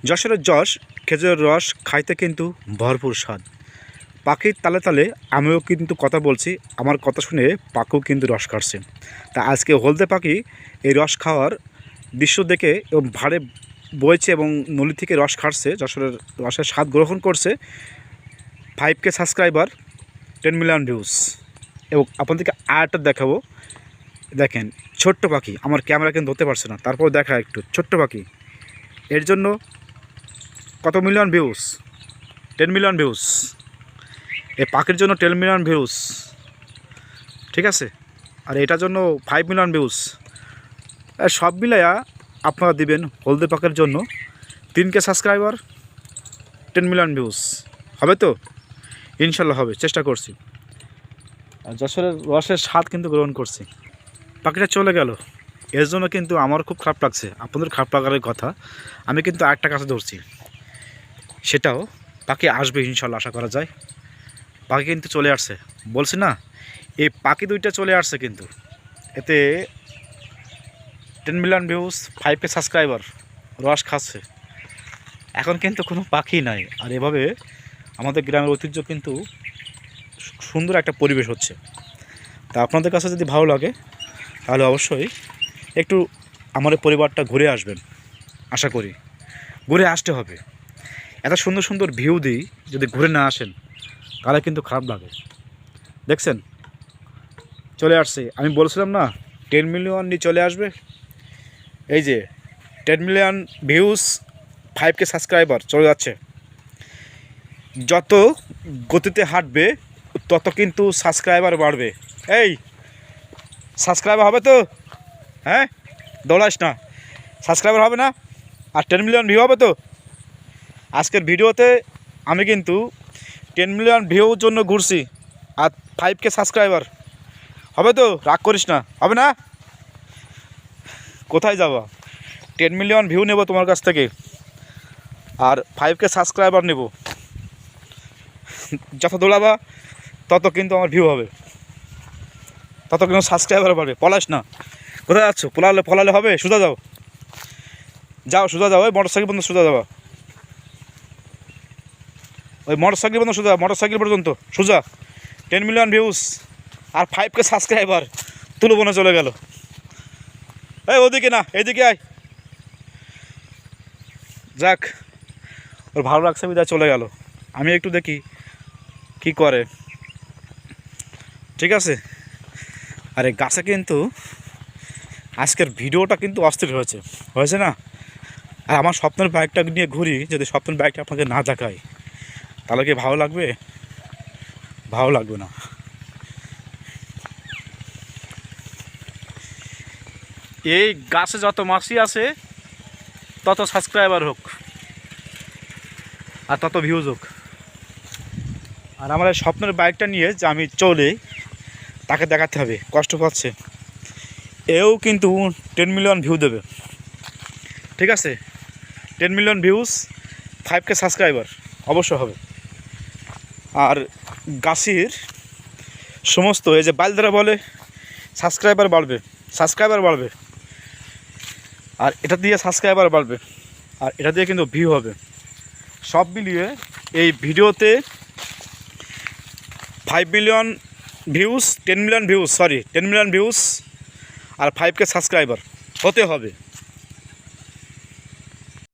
যশোরের যশ খেজুরের রস খাইতে কিন্তু ভরপুর স্বাদ। পাখির তালে তালে আমিও কিন্তু কথা বলছি, আমার কথা শুনে পাখিও কিন্তু রস কাটছে। তা আজকে হলদে পাখি এই রস খাওয়ার দৃশ্য দেখে এবং ভাড়ে বইছে এবং নলি থেকে রস খাটছে, যশোরের রসের স্বাদ গ্রহণ করছে। 5K subscriber, 10 million views. এবং আপনাদেরকে আরেকটা দেখাবো। দেখেন ছোট্ট পাখি, আমার ক্যামেরা কিন্তু ধরতে পারছে না, তারপর দেখা একটু ছোট্ট পাখি, এর জন্য কত মিলিয়ন ভিউজ, 10 মিলিয়ন ভিউজ। এই পাখির জন্য 10 মিলিয়ন ভিউজ, ঠিক আছে। আর এটার জন্য 5 মিলিয়ন ভিউজ। সব মিলাইয়া আপনারা দিবেন হলদে পাখির জন্য 3K সাবস্ক্রাইবার, 10 মিলিয়ন ভিউজ। হবে তো? ইনশাল্লাহ হবে, চেষ্টা করছি। আর যশোরের রসের স্বাদ কিন্তু গ্রহণ করছি। পাখিটা চলে গেল, এর জন্য কিন্তু আমার খুব খারাপ লাগছে, আপনাদের খারাপ লাগার কথা। আমি কিন্তু আরেকটা কাছে ধরছি, সেটাও পাখি আসবে ইনশাল্লাহ, আশা করা যায়। পাখি কিন্তু চলে আসছে, বলছি না, এই পাখি দুইটা চলে আসছে কিন্তু। এতে 10 মিলিয়ন ভিউজ, 5K সাবস্ক্রাইবার, রস খাচ্ছে। এখন কিন্তু কোনো পাখি নাই। আর এভাবে আমাদের গ্রামের ঐতিহ্য কিন্তু সুন্দর একটা পরিবেশ হচ্ছে। তা আপনাদের কাছে যদি ভালো লাগে তাহলে অবশ্যই একটু আমাদের পরিবারটা ঘুরে আসবেন, আশা করি। ঘুরে আসতে হবে, এত সুন্দর সুন্দর ভিউ দিই, যদি ঘুরে না আসেন তাহলে কিন্তু খারাপ লাগে। দেখছেন চলে আসছে, আমি বলছিলাম না 10 মিলিয়ন নিয়ে চলে আসবে। এই যে 10 মিলিয়ন ভিউজ, 5K সাবস্ক্রাইবার চলে যাচ্ছে। যত গতিতে হাঁটবে তত কিন্তু সাবস্ক্রাইবার বাড়বে। এই সাবস্ক্রাইবার হবে তো? হ্যাঁ, দৌড়াস না, সাবস্ক্রাইবার হবে না? আর 10 মিলিয়ন ভিউ হবে তো? আজকের ভিডিওতে আমি কিন্তু 10 মিলিয়ন ভিউর জন্য ঘুরছি, আর 5K সাবস্ক্রাইবার হবে তো? রাগ করিস না, হবে না? কোথায় যাবা? 10 মিলিয়ন ভিউ নেব তোমার কাছ থেকে, আর 5K সাবস্ক্রাইবার নেব। যত দৌড়াবা তত কিন্তু আমার ভিউ হবে, তত কিন্তু সাবস্ক্রাইবার বাড়বে। পলাস না, কোথায় যাচ্ছ? পলালে হবে? সোজা যাও, যাও সোজা যাও। ওই মোটরসাইকেল পর্যন্ত সোজা যাওয়া, ওই মোটরসাইকেল পর্যন্ত সোজা, মোটরসাইকেল পর্যন্ত সোজা। 10 মিলিয়ন ভিউজ আর 5K সাবস্ক্রাইবার, তুলবনে চলে গেল। এই ওদিকে না, এইদিকে আয়। যাক, ওর ভালো লাগছে বিদায় চলে গেল। আমি একটু দেখি কি করে, ঠিক আছে। আরে গাছে কিন্তু আজকের ভিডিওটা কিন্তু অস্থির হয়েছে না? আর আমার স্বপ্নের বাইকটা নিয়ে ঘুরি, যদি স্বপ্নের বাইকটা আপনাকে না দেখাই তাহলে কি ভালো লাগবে? ভালো লাগবে না। এই গাছে যত মাছি আছে তত সাবস্ক্রাইবার হোক আর তত ভিউজ হোক। আর আমার এই স্বপ্নের বাইকটা নিয়ে যে আমি চলে, তাকে দেখাতে হবে কষ্ট পাচ্ছে, এও কিন্তু 10 মিলিয়ন ভিউ দেবে, ঠিক আছে। 10 মিলিয়ন ভিউজ, 5K সাবস্ক্রাইবার অবশ্য হবে। আর গাছের সমস্ত এই যে বালদারা বলে সাবস্ক্রাইবার বাড়বে, আর এটা দিয়ে সাবস্ক্রাইবার বাড়বে, আর এটা দিয়ে কিন্তু ভিউ হবে। সব মিলিয়ে এই ভিডিওতে 5 মিলিয়ন ভিউজ, 10 মিলিয়ন ভিউজ আর 5K সাবস্ক্রাইবার হতে হবে।